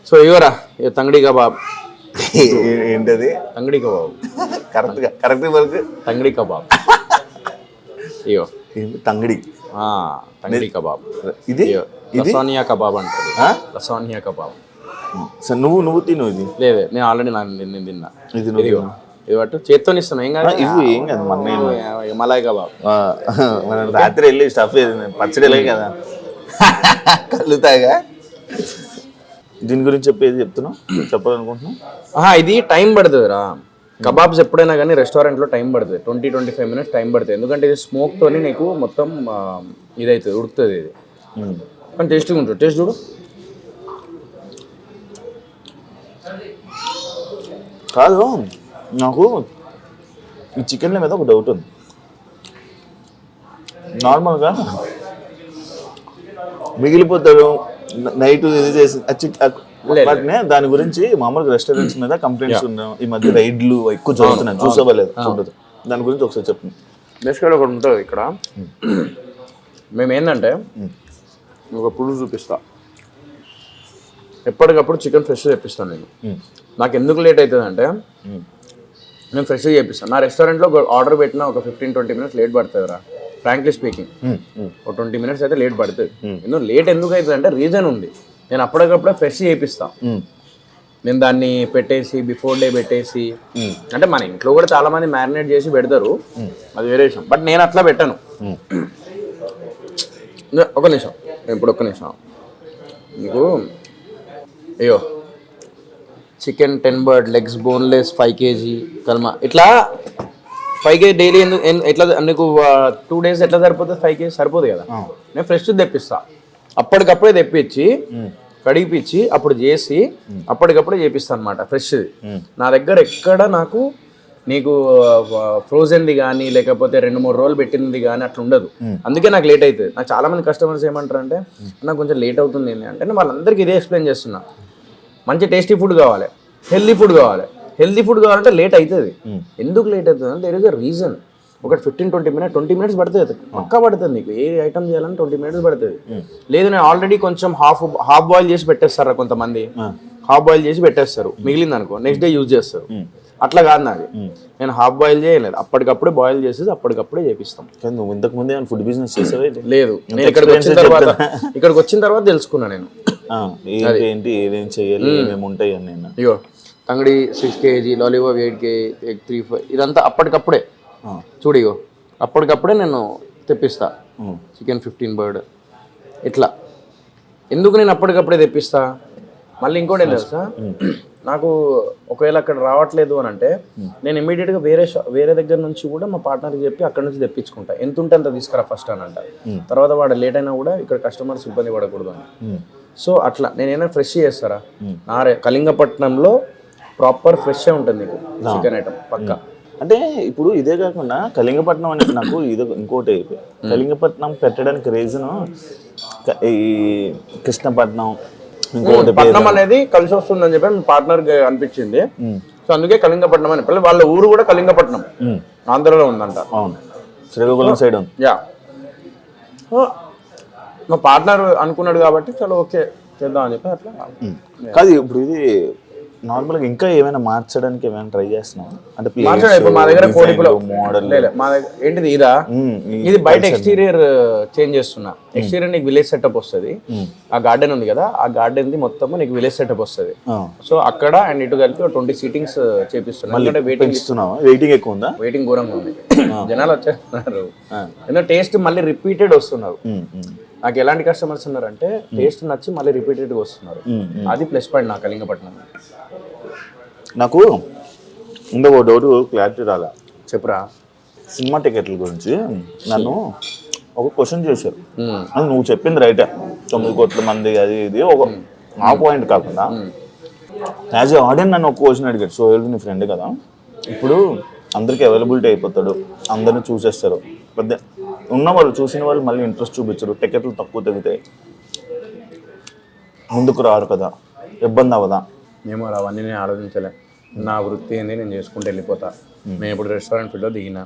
So ఇవరా తంగడి kebab. ఏంటది? తంగడి kebab. Correct వరకు తంగడి kebab. అయ్యో తంగడి తంగడి కబాబ్. ఇది లసానియా కబాబ్ అంటారు. Lasagna kebab. నువ్వు తిను. ఇది లేదు, నేను ఆల్రెడీ నేను తిన్నా. ఇది పట్టు చేత్తో ఇస్తాను. ఏం కాదు, ఏం కాదు. Malay kebab. మనం రాత్రి వెళ్ళి స్టఫ్ పచ్చడిలే కదా కలుతాగా. దీని గురించి చెప్పేది చెప్పాలనుకుంటున్నాం. ఇది టైం పడుతుంది రా. కబాబ్స్ ఎప్పుడైనా కానీ రెస్టారెంట్లో టైం పడుతుంది. 20-25 minutes టైం పడుతుంది. ఎందుకంటే ఇది స్మోక్తోని నీకు మొత్తం ఇదవుతుంది, ఉడుకుతుంది ఇది. కానీ టేస్టీగా ఉంటుంది. టేస్ట్ చూడు. కాదు, నాకు ఈ చికెన్ల మీద ఒక డౌట్ ఉంది. నార్మల్గా మిగిలిపోతాడు నైట్ ఇది చేసి దాని గురించి మామూలుగా రెస్టారెంట్స్ మీద కంప్లైంట్స్ ఉన్నాయి. ఈ మధ్య రైడ్లు ఎక్కువ జరుగుతున్నాయి, చూసేవాలేదు. దాని గురించి ఒకసారి చెప్పండి. నెక్స్ట్ ఒకటి ఉంటుంది ఇక్కడ. మేము ఏంటంటే ఒక పులుసు చూపిస్తా, ఎప్పటికప్పుడు చికెన్ ఫ్రెష్ తెప్పిస్తాను నేను. నాకు ఎందుకు లేట్ అవుతుంది అంటే నేను ఫ్రెష్గా చేపిస్తాను. నా రెస్టారెంట్లో ఆర్డర్ పెట్టిన ఒక 15-20 minutes లేట్ పడుతుంది రా, ఫ్రాంక్లీ స్పీకింగ్. ఒక 20 minutes అయితే లేట్ పడుతుంది. లేట్ ఎందుకు అవుతుంది అంటే రీజన్ ఉంది. నేను అప్పటికప్పుడే ఫ్రెష్ చేపిస్తా. నేను దాన్ని పెట్టేసి బిఫోర్ డే పెట్టేసి, అంటే మన ఇంట్లో కూడా చాలా మంది మ్యారినేట్ చేసి పెడతారు, అది వేరే విషయం. బట్ నేను అట్లా పెట్టాను. ఒక నిమిషం, ఇప్పుడు ఒక్క నిమిషం. మీకు అయ్యో chicken 10 bird legs boneless 5 kg kalma ఇట్లా 5 kg డైలీ ఎందుకు ఎట్లా నీకు 2 days ఎట్లా సరిపోతుంది? 5 kg సరిపోదు కదా. నేను ఫ్రెష్ తెప్పిస్తా, అప్పటికప్పుడే తెప్పించి కడిగిపించి అప్పుడు చేసి అప్పటికప్పుడే చేపిస్తాను అనమాట ఫ్రెష్ది. నా దగ్గర ఎక్కడ నీకు ఫ్రోజన్ది కానీ లేకపోతే 2-3 రోజులు పెట్టినది కానీ అట్లా ఉండదు. అందుకే నాకు లేట్ అవుతుంది. నాకు చాలా మంది కస్టమర్స్ ఏమంటారు అంటే నాకు కొంచెం లేట్ అవుతుంది అంటే, నేను వాళ్ళందరికీ ఇదే ఎక్స్ప్లెయిన్ చేస్తున్నా. మంచి టేస్టీ ఫుడ్ కావాలి, హెల్దీ ఫుడ్ కావాలి. హెల్దీ ఫుడ్ కావాలంటే లేట్ అవుతుంది. ఎందుకు లేట్ అవుతుంది అంటే దేర్ ఇస్ అ రీజన్. ఒక 20 minutes పడుతుంది, పక్కా పడుతుంది. నీకు ఏ ఐటమ్ చేయాలని 20 minutes పడుతుంది. లేదు నేను ఆల్రెడీ కొంచెం హాఫ్ బాయిల్ చేసి పెట్టేస్తారా కొంతమంది, హాఫ్ బాయిల్ చేసి పెట్టేస్తారు, మిగిలింది అనుకో నెక్స్ట్ డే యూజ్ చేస్తారు. అట్లా కాదు నాది. నేను హాఫ్ బాయిల్ చేయలేదు, అప్పటికప్పుడే బాయిల్ చేసేసి అప్పటికప్పుడే చేపిస్తాం. నువ్వు ఇంతకు ముందే ఫుడ్ బిజినెస్ చేసావే? లేదు, నేను ఇక్కడికి వచ్చిన తర్వాత తెలుసుకున్నా నేను ఏంటి ఏమేం చేయాలి, ఏమేమి ఉంటాయి అని. అయ్యో తంగడి 6 kg, లాలీపాప్ 8 kg, ఎగ్ 3-5 ఇదంతా అప్పటికప్పుడే. చూడు ఇగో అప్పటికప్పుడే నేను తెప్పిస్తా. చికెన్ 15 bird ఇట్లా. ఎందుకు నేను అప్పటికప్పుడే తెప్పిస్తా? మళ్ళీ ఇంకోటి ఏం తెలుసా, నాకు ఒకవేళ అక్కడ రావట్లేదు అని అంటే నేను ఇమీడియట్గా వేరే దగ్గర నుంచి కూడా మా పార్ట్నర్కి చెప్పి అక్కడ నుంచి తెప్పించుకుంటా. ఎంత ఉంటే అంత తీసుకురా ఫస్ట్ అని అంట. తర్వాత వాడు లేట్ అయినా కూడా ఇక్కడ కస్టమర్స్ ఇబ్బంది పడకూడదు అని. సో అట్లా నేనైనా ఫ్రెష్ చేస్తారా. కళింగపట్నంలో ప్రాపర్ ఫ్రెష్ ఉంటుంది నీకు చికెన్ ఐటమ్ పక్కా. అంటే ఇప్పుడు ఇదే కాకుండా కళింగపట్నం అనేది నాకు ఇంకోటి కళింగపట్నం పెట్టడానికి రీజన్ ఈ కృష్ణపట్నం ఇంకోటి పట్నం అనేది కలిసి వస్తుందని చెప్పి పార్ట్నర్ అనిపించింది. సో అందుకే కళింగపట్నం అని. వాళ్ళ ఊరు కూడా కళింగపట్నం ఆంధ్రలో ఉందంట. అవును, శ్రీకాకుళం సైడ్ ఉంది. యా, మా పార్ట్నర్ అనుకున్నాడు కాబట్టి చలో ఓకే చేద్దాం అని చెప్పి అట్లా. కాదు, ఇప్పుడు ఇది నార్మల్గా ఇంకా ఏమైనా మార్చడానికి ఏమైనా ట్రై చేస్తున్నాం అంటే మా దగ్గర మోడల్ మా దగ్గర ఏంటిది ఇదా, ఇది బయట ఎక్స్టీరియర్ చేంజ్ చేస్తున్నా. ఎక్స్టీరియర్ నీకు విలేజ్ సెటప్ వస్తుంది. ఆ గార్డెన్ ఉంది కదా, ఆ గార్డెన్ ది మొత్తం నీకు విలేజ్ సెటప్ వస్తుంది. సో అక్కడ అండ్ ఇటు కలిపి 20 seatings చేపిస్తున్నా. వెయిటింగ్ ఎక్కువ ఉందా? వెయిటింగ్ ఘోరంగా ఉంది. జనాలు వచ్చేస్తున్నారు. ఎందుకంటే టేస్ట్ మళ్ళీ రిపీటెడ్ వస్తున్నారు. నాకు ఎలాంటి కస్టమర్స్ ఉన్నారంటే టేస్ట్ నచ్చి మళ్ళీ రిపీటెడ్గా వస్తున్నారు. అది ప్లస్ పాయింట్ నాకు కళింగపట్నం. నాకు ఇంకొక డౌట్ క్లారిటీ రాలా, చెప్పురా. సినిమా టికెట్ల గురించి నన్ను ఒక క్వశ్చన్ చేశారు. నువ్వు చెప్పింది రైటే, 9 కోట్ల మంది అది ఇది ఒక ఆ పాయింట్ కాకుండా యాజ్ ఏ ఆడియన్స్ నన్ను ఒక క్వశ్చన్ అడిగాడు. సో నీ ఫ్రెండ్ కదా, ఇప్పుడు అందరికి అవైలబిలిటీ అయిపోతాడు, అందరిని చూసేస్తారు, పెద్ద ఉన్నవాళ్ళు చూసిన వాళ్ళు మళ్ళీ ఇంట్రెస్ట్ చూపించరు, టికెట్లు తక్కువ తగ్గుతాయి, ముందుకు రారు కదా, ఇబ్బంది అవ్వదా? ఏమో అవన్నీ నేను ఆలోచించలే. నా వృత్తి ఏంది, నేను చేసుకుంటూ వెళ్ళిపోతా. నేను ఇప్పుడు రెస్టారెంట్ ఫీల్డ్లో దిగిన,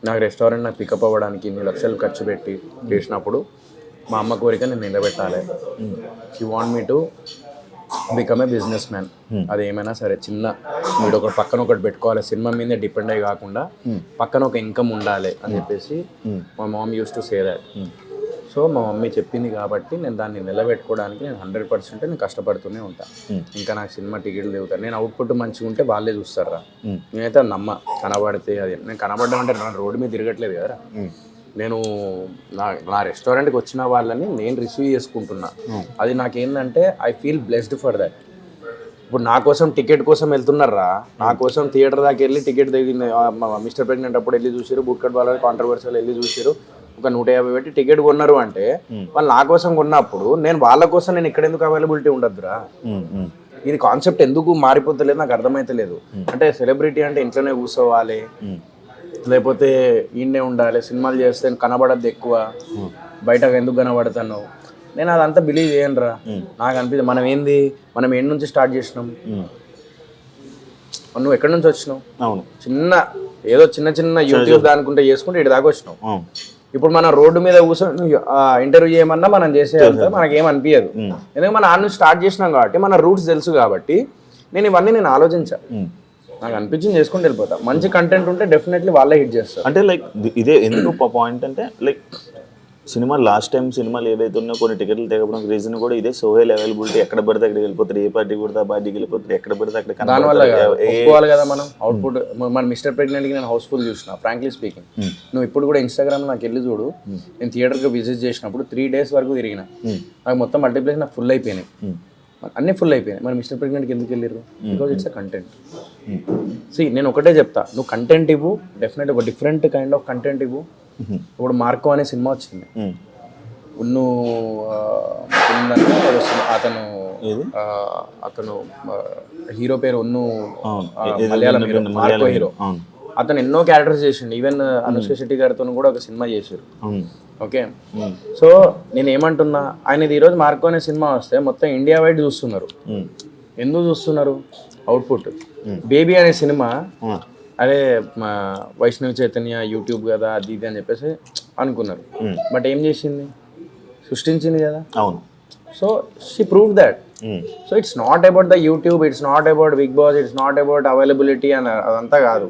నాకు రెస్టారెంట్ నాకు పికప్ అవ్వడానికి 2 లక్షలు ఖర్చు పెట్టి చేసినప్పుడు మా అమ్మ కోరిక నేను నిలబెట్టాలి. She want me to become a business man. అది ఏమైనా సరే చిన్న మీరు ఒక పక్కన ఒకటి పెట్టుకోవాలి, సినిమా మీదే డిపెండ్ అయ్యి కాకుండా పక్కన ఒక ఇన్కమ్ ఉండాలి అని చెప్పేసి మా mom uses to say that. So మా మమ్మీ చెప్పింది కాబట్టి నేను దాన్ని నిలబెట్టుకోవడానికి నేను 100% నేను కష్టపడుతూనే ఉంటాను. ఇంకా నాకు సినిమా టికెట్లు దిగుతాను, నేను అవుట్పుట్ మంచిగా ఉంటే వాళ్ళే చూస్తారా. నేనైతే అది నమ్మ, కనబడితే అది నేను కనబడ్డం అంటే నా రోడ్డు మీద తిరగట్లేదు కదా, నేను నా రెస్టారెంట్కి వచ్చిన వాళ్ళని నేను రిసీవ్ చేసుకుంటున్నా. అది నాకేంటంటే I feel blessed for that. ఇప్పుడు నా కోసం టికెట్ కోసం వెళ్తున్నారా, నా కోసం థియేటర్ దాకా వెళ్ళి టికెట్ దిగింది మిస్టర్ ప్రెగ్నెంట్ అప్పుడు వెళ్ళి చూసారు, బుట్కట్ వాళ్ళ కాంట్రవర్సీలు వెళ్ళి చూసారు, ఒక 150 పెట్టి టికెట్ కొన్నారు అంటే వాళ్ళు నా కోసం కొన్నప్పుడు నేను వాళ్ళ కోసం నేను ఇక్కడ ఎందుకు అవైలబిలిటీ ఉండద్దురా. ఇది కాన్సెప్ట్ ఎందుకు మారిపోతలేదు నాకు అర్థమైతలేదు. అంటే సెలబ్రిటీ అంటే ఇంట్లోనే కూర్చోవాలి, లేకపోతే ఈయనే ఉండాలి, సినిమాలు చేస్తే కనబడద్దు ఎక్కువ, బయటకు ఎందుకు కనబడతాను, నేను అదంతా బిలీవ్ చేయనురా. నాకు అనిపిస్తుంది మనం ఏంటి నుంచి స్టార్ట్ చేసినాం, నువ్వు ఎక్కడి నుంచి వచ్చినావు, అవును ఏదో చిన్న యూట్యూబ్ దానికుంటే చేసుకుంటే ఇటు దాకా వచ్చినావు. ఇప్పుడు మనం రోడ్డు మీద కూర్చొని ఇంటర్వ్యూ చేయమన్నా మనం చేసేంత మనకేం అనిపించదు, ఎందుకంటే మనం ఆడ నుంచి స్టార్ట్ చేసినాం కాబట్టి మన రూట్స్ తెలుసు కాబట్టి నేను ఆలోచించాను, నాకు అనిపించింది చేసుకుంటూ వెళ్ళిపోతా. మంచి కంటెంట్ ఉంటే డెఫినెట్లీ వాళ్ళే హిట్ చేస్తారు. అంటే లైక్ ఇదే ఎందుకు పాయింట్ అంటే లైక్ సినిమా లాస్ట్ టైం సినిమాలు ఏవైతే ఉన్నాయో కొన్ని టికెట్లు తెగడం రీజన్ కూడా ఇదే, సోహెల్ అవైలబిలిటీ ఎక్కడ పడితే అక్కడికి వెళ్ళిపోతారు, ఏ పార్టీ కూడా ఆ పార్టీకి వెళ్ళిపోతారు, ఎక్కడ పడితే అక్కడ దానివల్ల ఒప్పుకోవాలి కదా మనం అవుట్పుట్. మన మిస్టర్ ప్రెగ్నెంట్కి నేను హౌస్ఫుల్ చూసిన, ఫ్రాంక్లీ స్పీకింగ్. నువ్వు ఇప్పుడు కూడా ఇన్స్టాగ్రామ్ నాకు వెళ్ళి చూడు, నేను థియేటర్కి విజిట్ చేసినప్పుడు 3 days వరకు తిరిగిన, నాకు మొత్తం మల్టీప్లెక్స్ నాకు ఫుల్ అయిపోయినాయి, అన్నీ ఫుల్ అయిపోయినాయి. మరి మిస్టర్ ప్రెగ్నెంట్కి ఎందుకు వెళ్ళారు? Because it's a content. నేను ఒకటే చెప్తా, నువ్వు కంటెంట్ ఇవ్వు, డెఫినెట్ ఒక డిఫరెంట్ కైండ్ ఆఫ్ కంటెంట్ ఇవ్వు. ఇప్పుడు మార్కో అనే సినిమా వచ్చింది, అతను హీరో పేరు మలయాళం హీరో, మార్కో హీరో. అతను ఎన్నో క్యారెక్టర్స్ చేసిండు, ఈవెన్ అనుష్క శెట్టి గారితో కూడా ఒక సినిమా చేశారు. ఓకే, సో నేను ఏమంటున్నా, ఆయనది ఈరోజు మార్కో అనే సినిమా వస్తే మొత్తం ఇండియా వైడ్ చూస్తున్నారు. ఎందుకు చూస్తున్నారు? అవుట్పుట్. బేబీ అనే సినిమా అదే వైష్ణవి చైతన్య యూట్యూబ్ కదా అది ఇది అని చెప్పేసి అనుకున్నారు, బట్ ఏం చేసింది? సృష్టించింది కదా. అవును. So she prove that. So it's not about the YouTube, it's not about Bigg Boss, it's not about availability అని అదంతా కాదు.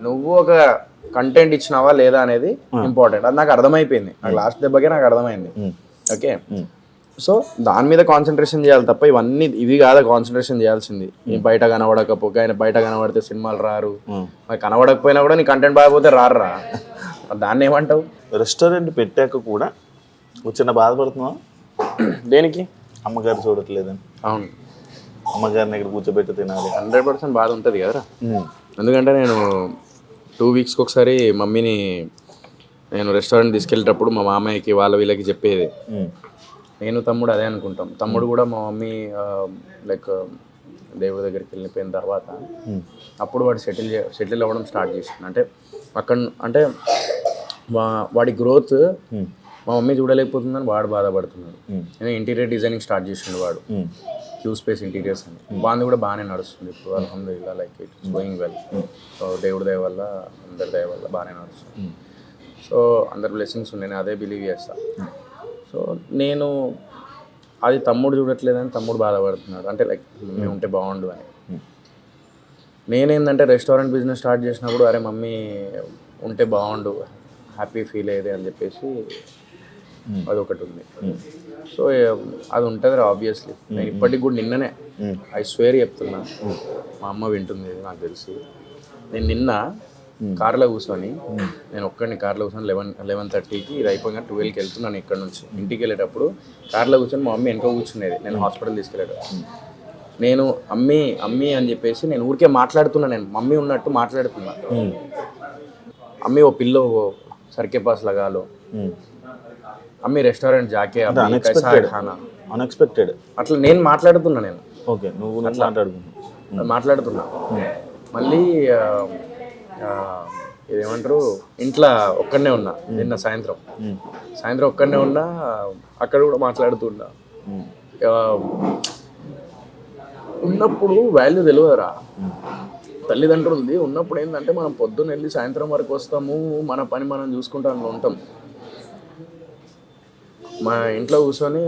నువ్వు ఒక కంటెంట్ ఇచ్చినావా లేదా అనేది ఇంపార్టెంట్. అది నాకు అర్థమైపోయింది, నాకు లాస్ట్ దెబ్బకే నాకు అర్థమైంది. ఓకే, సో దాని మీద కాన్సన్ట్రేషన్ చేయాలి తప్ప ఇవి కాదా కాన్సన్ట్రేషన్ చేయాల్సింది. బయట కనబడకపోక ఆయన బయట కనబడితే సినిమాలు రారు, మరి కనబడకపోయినా కూడా నీ కంటెంట్ బాగపోతే రారురా, దాన్ని ఏమంటావు? రెస్టారెంట్ పెట్టాక కూడా వచ్చిన బాధపడుతున్నావా? దేనికి? అమ్మగారు చూడట్లేదని. అవును, అమ్మగారిని ఇక్కడ కూర్చోబెట్టి తినాలి. 100% బాధ ఉంటుంది కదరా. ఎందుకంటే నేను 2 weeksకి ఒకసారి మమ్మీని నేను రెస్టారెంట్ తీసుకెళ్ళేటప్పుడు మా మామయ్యకి వీళ్ళకి చెప్పేది, నేను తమ్ముడు అదే అనుకుంటాం. తమ్ముడు కూడా మా మమ్మీ లైక్ దేవుడి దగ్గరికి వెళ్ళిపోయిన తర్వాత అప్పుడు వాడు సెటిల్ అవ్వడం స్టార్ట్ చేసింది. అంటే అక్కడ అంటే వాడి గ్రోత్ మా మమ్మీ చూడలేకపోతుందని వాడు బాధపడుతున్నాడు. నేను ఇంటీరియర్ డిజైనింగ్ స్టార్ట్ చేసిండు వాడు, క్యూ స్పేస్ ఇంటీరియర్స్ అని. బాగుంది, కూడా బాగానే నడుస్తుంది ఇప్పుడు అల్హమ్దులిల్లాహ్, like it's going well. So దేవుడి దయ వల్ల, అందరి దయ వల్ల బాగానే నడుస్తుంది. సో అందరి బ్లెస్సింగ్స్ ఉన్నాయి, నేను అదే బిలీవ్ చేస్తాను. సో నేను అది తమ్ముడు చూడట్లేదని తమ్ముడు బాధపడుతున్నాడు, అంటే లైక్ మమ్మీ ఉంటే బాగుండు అని. నేనేందంటే రెస్టారెంట్ బిజినెస్ స్టార్ట్ చేసినప్పుడు అరే మమ్మీ ఉంటే బాగుండు, హ్యాపీ ఫీల్ అయ్యేది అని చెప్పేసి అదొకటి ఉంది. సో అది ఉంటుంది ఆబ్వియస్లీ. నేను ఇప్పటికి కూడా నిన్ననే ఐ స్వేర్ చెప్తున్నా, మా అమ్మ వింటుంది నాకు తెలిసి, నేను నిన్న కార్లో కూర్చొని, నేను ఒక్కడిని కార్లో కూర్చొని 11:30కి ఇది అయిపోయినా 12కి వెళ్తున్నాను ఇక్కడ నుంచి. ఇంటికి వెళ్ళేటప్పుడు కార్లో కూర్చొని మా మమ్మీ వెనక కూర్చునేది, నేను హాస్పిటల్ తీసుకెళ్ళేటప్పుడు. నేను అమ్మీ అని చెప్పేసి నేను ఊరికే మాట్లాడుతున్నా, నేను మమ్మీ ఉన్నట్టు మాట్లాడుతున్నా. అమ్మీ ఓ పిల్లో సర్కే పాస్ లగాలో, అమ్మీ రెస్టారెంట్ జాకే అన్ఎక్స్పెక్టెడ్ అట్లా నేను మాట్లాడుతున్నా. నేను ఓకే, నువ్వు మాట్లాడుతున్నా. మళ్ళీ ఇదేమంటారు, ఇంట్లో ఒక్కడనే ఉన్నా నిన్న సాయంత్రం ఒక్కడనే ఉన్నా, అక్కడ కూడా మాట్లాడుతున్నా. ఉన్నప్పుడు వాల్యూ తెలియదురా, తల్లిదండ్రులది ఉన్నప్పుడు ఏంటంటే మనం పొద్దున్న వెళ్ళి సాయంత్రం వరకు వస్తాము, మన పని మనం చూసుకుంటూ అందులో ఉంటాం. మా ఇంట్లో కూర్చొని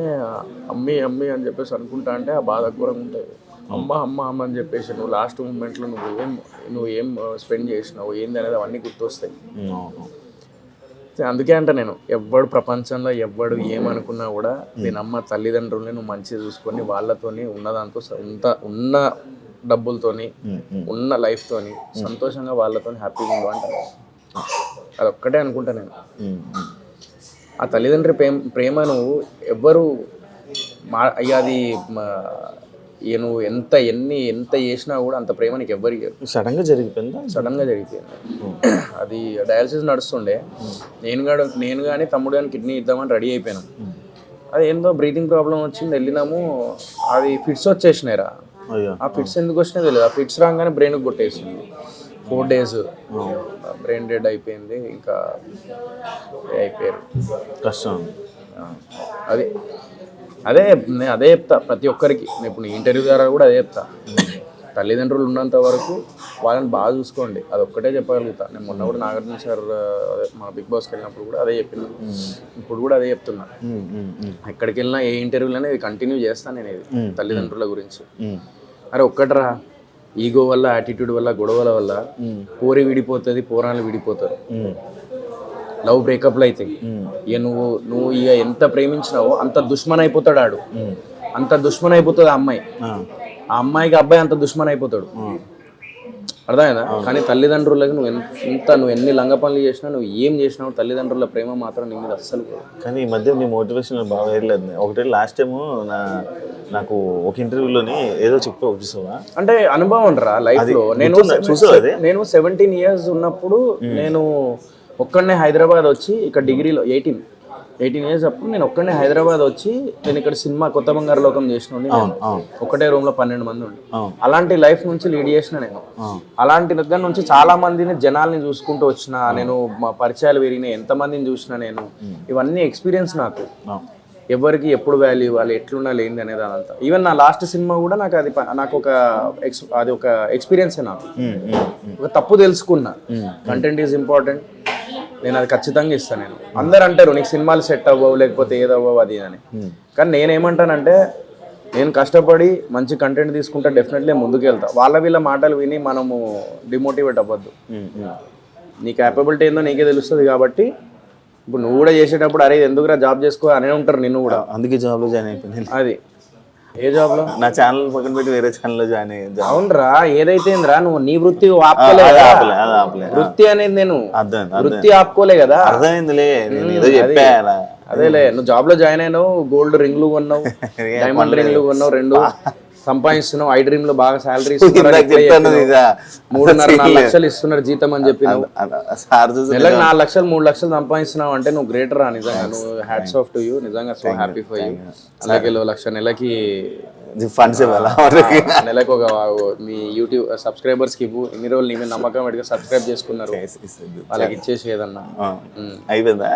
అమ్మి అమ్మి అని చెప్పేసి అనుకుంటా అంటే ఆ బాధ ఘోరంగా ఉంటుంది. అమ్మ అమ్మ అమ్మ అని చెప్పేసి నువ్వు లాస్ట్ మూమెంట్లో నువ్వేం స్పెండ్ చేసినావు ఏంది అనేది అవన్నీ గుర్తొస్తాయి. అందుకే అంటే నేను ఎవ్వడు ప్రపంచంలో ఎవ్వడు ఏమనుకున్నా కూడా నేను అమ్మ తల్లిదండ్రుల్ని నువ్వు మంచిగా చూసుకొని వాళ్ళతోని ఉన్నదాంతో ఉన్న డబ్బులతోని ఉన్న లైఫ్తోని సంతోషంగా వాళ్ళతో హ్యాపీగా ఉండు అంటాను. అదొక్కటే అనుకుంటా నేను. ఆ తల్లిదండ్రి ప్రేమను ఎవ్వరు అది నువ్వు ఎంత చేసినా కూడా అంత ప్రేమ నీకు ఎవ్వరికి సడన్గా జరిగిపోయింది. అది డయాలసిస్ నడుస్తుండే. నేను కానీ తమ్ముడు కానీ కిడ్నీ ఇద్దామని రెడీ అయిపోయినాం. అది ఏందో బ్రీతింగ్ ప్రాబ్లం వచ్చింది, వెళ్ళినాము. అది ఫిట్స్ వచ్చేసినాయిరా. ఆ ఫిట్స్ ఎందుకు వచ్చినాయి తెలియదు. ఆ ఫిట్స్ రాగానే బ్రెయిన్కి కొట్టేసింది. 4 days బ్రెయిన్ డెడ్ అయిపోయింది. ఇంకా అయిపోయారు. కష్టం. అదే చెప్తా ప్రతి ఒక్కరికి. నేను ఇప్పుడు ఇంటర్వ్యూ ద్వారా కూడా అదే చెప్తా. తల్లిదండ్రులు ఉన్నంత వరకు వాళ్ళని బాగా చూసుకోండి. అదొక్కటే చెప్పగలుగుతా. నేను మొన్న కూడా నాగార్జున సార్ మన బిగ్ బాస్కి వెళ్ళినప్పుడు కూడా అదే చెప్పిన. ఇప్పుడు కూడా అదే చెప్తున్నా. ఎక్కడికి వెళ్ళినా ఏ ఇంటర్వ్యూలైనా ఇది కంటిన్యూ చేస్తాను నేను. ఇది తల్లిదండ్రుల గురించి. అరే ఒక్కటరా, ఈగో వల్ల యాటిట్యూడ్ వల్ల గొడవల వల్ల పోరి విడిపోతుంది, పోరాలు విడిపోతారు, లవ్ బ్రేకప్లు అయితే. ఇక నువ్వు ఇక ఎంత ప్రేమించినావో అంత దుష్మన్ అయిపోతాడు ఆడు. అంత దుష్మన్ అయిపోతుంది ఆ అమ్మాయి. ఆ అమ్మాయికి అబ్బాయి అంత దుష్మన్ అయిపోతాడు. అర్థమైందా? కానీ తల్లిదండ్రులకి నువ్వు ఎన్ని లంగ పనులు చేసినా, నువ్వు ఏం చేసినావు, తల్లిదండ్రుల ప్రేమ మాత్రం నీ మీద అస్సలు. కానీ ఈ మధ్య నీ మోటివేషన్ బాగా వేయలేదు. ఒకటి లాస్ట్ టైము నాకు ఒక ఇంటర్వ్యూలోని ఏదో చెప్పావు చూసావా? అంటే అనుభవం రా లైఫ్లో. నేను 17 years ఉన్నప్పుడు నేను ఒక్కడనే హైదరాబాద్ వచ్చి ఇక్కడ డిగ్రీలో 18 years అప్పుడు నేను ఒక్కడనే హైదరాబాద్ వచ్చి నేను ఇక్కడ సినిమా కొత్త బంగారు లోకం చేసిన. ఒకటే రూమ్ లో 12 మంది ఉండి అలాంటి లైఫ్ నుంచి లీడ్ చేసిన నేను. అలాంటి దగ్గర నుంచి చాలా మందిని జనాల్ని చూసుకుంటూ వచ్చిన నేను. మా పరిచయాలు పెరిగినాయి, ఎంతమందిని చూసిన నేను. ఇవన్నీ ఎక్స్పీరియన్స్ నాకు. ఎవరికి ఎప్పుడు వాల్యూ వాళ్ళు ఎట్లున్నా లేనిది అనేది అదంతా. ఈవెన్ నా లాస్ట్ సినిమా కూడా నాకు ఒక ఎక్స్పీరియన్సే. నాకు ఒక తప్పు తెలుసుకున్నా. కంటెంట్ ఈజ్ ఇంపార్టెంట్, నేను అది ఖచ్చితంగా ఇస్తాను. నేను అందరు అంటారు నీకు సినిమాలు సెట్ అవ్వవు లేకపోతే ఏదవ్వవు అది అని. కానీ నేనేమంటానంటే నేను కష్టపడి మంచి కంటెంట్ తీసుకుంటే డెఫినెట్లీ ముందుకు వెళ్తా. వీళ్ళ మాటలు విని మనము డిమోటివేట్ అవ్వద్దు. నీ క్యాపబిలిటీ ఏందో నీకే తెలుస్తుంది. కాబట్టి ఇప్పుడు నువ్వు కూడా చేసేటప్పుడు అరే ఎందుకురా జాబ్ చేసుకో అనే ఉంటారు నిన్ను కూడా. అందుకే జాబ్లో జాయిన్ అయిపోయింది. అది ఏ జాబ్ లో? నా ఛానల్ పక్కన పెట్టి వేరే ఛానల్లో జాయిన్ అయ్యింది. అవునరా, ఏదైతే నువ్వు నీ వృత్తి ఆపుకోలే. వృత్తి అనేది నేను వృత్తి ఆపుకోలే కదా. అర్థమైందిలే. అదేలే, నువ్వు జాబ్ లో జాయిన్ అయినావు, గోల్డ్ రింగ్లు కొన్నావు, డైమండ్ రింగ్లు కొన్నావు, 2 సంపాదిస్తున్నావు. ఐ డ్రీమ్ లో బాగా శాలరీ 3.5-4 లక్షలు ఇస్తున్నారు జీతం అని చెప్పి నెలకు 4 లక్షలు 3 లక్షలు సంపాదిస్తున్నావు అంటే నువ్వు గ్రేటర్ రా. నిజంగా నువ్వు హ్యాట్స్ ఆఫ్ టు యూ. నిజంగా సో హ్యాపీ ఫర్ యూ. అలాగే 1 లక్ష నెలకి ఫండ్స్ ఇవ్వాలా? నెలకు ఒక మీ యూట్యూబ్ సబ్స్క్రైబర్స్ కి ఇవ్వు. ఇన్ని రోజులు నీ మీద నమ్మకం పెట్టుగా సబ్స్క్రైబ్ చేసుకున్నారు, వాళ్ళకి ఇచ్చేసి ఏదన్నా అయిపోయిందా?